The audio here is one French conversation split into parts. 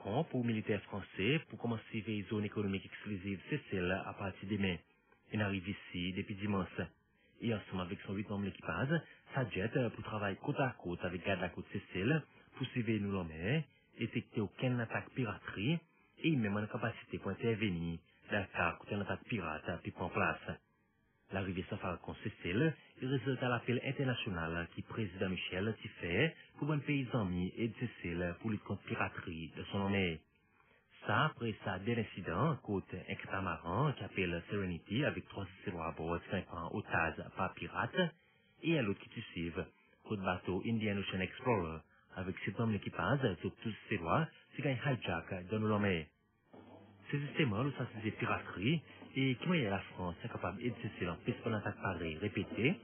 Falcon pour militaires français pour commencer les zones économiques exclusives Seychelles à partir de demain. Il arrive ici depuis dimanche. Et ensemble avec son 8 membres d'équipage, ça jette pour travailler côte à côte avec garde la côte Seychelles pour suivre nous en mer, détecter aucune attaque piraterie et même en capacité pour intervenir dans le cas où une attaque pirate puis prend place. L'arrivée sur Falcon Seychelles résulte à l'appel international qui président Michel qui fait pour un pays ami et de Seychelles pour lutter contre piraterie de son nom. Ça, après ça, des incidents, côte extramarin qui appelle Serenity avec 3 Seychellois à bord, 5 ans otages par pirates, et à l'autre qui suivent, côte bateau Indian Ocean Explorer avec 7 hommes d'équipage, sur tous Seychellois, c'est un hijack dans nos mer. C'est justement le sens des pirateries et qui moyen la France est capable d'exercer en plus pour attaque pareille répétée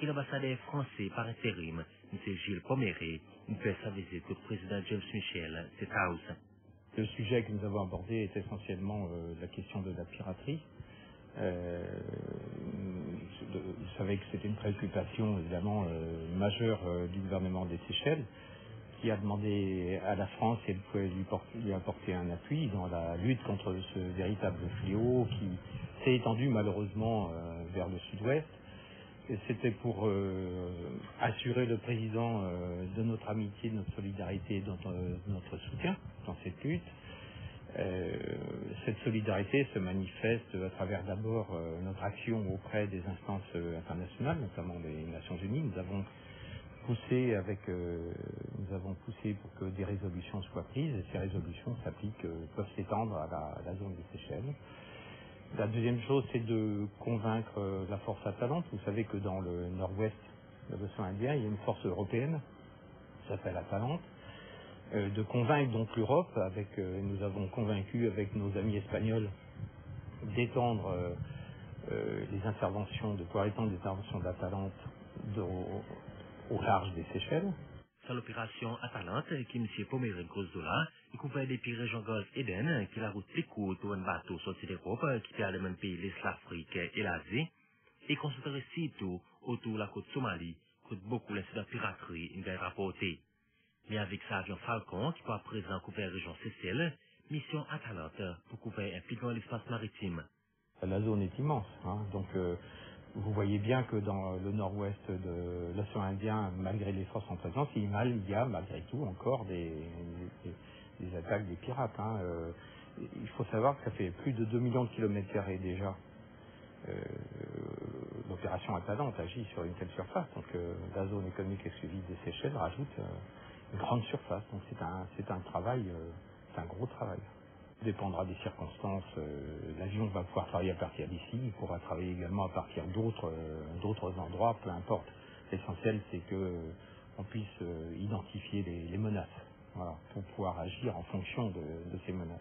que l'ambassadeur français par intérim, M. Gilles Poméré, une fait sa visite au président James Michel, cette house. Le sujet que nous avons abordé est essentiellement la question de la piraterie. Vous savez que c'était une préoccupation évidemment majeure du gouvernement des Seychelles, qui a demandé à la France si elle pouvait lui apporter un appui dans la lutte contre ce véritable fléau qui s'est étendu malheureusement vers le sud-ouest. Et c'était pour assurer le président de notre amitié, de notre solidarité, de notre soutien dans cette lutte. Cette solidarité se manifeste à travers d'abord notre action auprès des instances internationales, notamment des Nations Unies. Nous avons poussé pour que des résolutions soient prises et ces résolutions peuvent s'étendre à la zone des Seychelles. La deuxième chose, c'est de convaincre la force Atalante. Vous savez que dans le nord-ouest de l'océan Indien, il y a une force européenne qui s'appelle Atalante. De convaincre donc l'Europe, nous avons convaincu avec nos amis espagnols d'étendre pouvoir étendre les interventions d'Atalante au large des Seychelles. Sur l'opération Atalante, qui M. Poméré cause de là, il couvrait des pays région Golfe Eden, qui la route plus courte ou un bateau sorti d'Europe, qui perd le même pays, l'Afrique et l'Asie, et concentrait surtout autour de la côte Somalie, coûte beaucoup l'incident de piraterie, une belle rapportée. Mais avec sa avion Falcon, qui peut à présent couvrir la région Seychelles, mission Atalante pour couvrir un plus grand espace maritime. La zone est immense, donc vous voyez bien que dans le nord-ouest de l'océan Indien, malgré les forces en présence, il y a malgré tout encore des attaques des pirates. Il faut savoir que ça fait plus de 2 millions de kilomètres carrés déjà. L'opération Atalante agit sur une telle surface, donc la zone économique exclusive des Seychelles rajoute une grande surface. Donc c'est un gros travail. Dépendra des circonstances. L'avion va pouvoir travailler à partir d'ici, il pourra travailler également à partir d'autres endroits, peu importe. L'essentiel, c'est que on puisse identifier les menaces, voilà, pour pouvoir agir en fonction de ces menaces.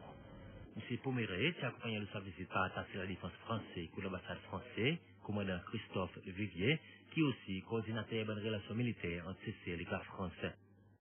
M. Poméré, qui accompagne de sa visite par attacher la défense française pour l'ambassade française, commandant Christophe Vivier, qui est aussi coordinateur de bonnes relations militaires entre Seychelles et la France.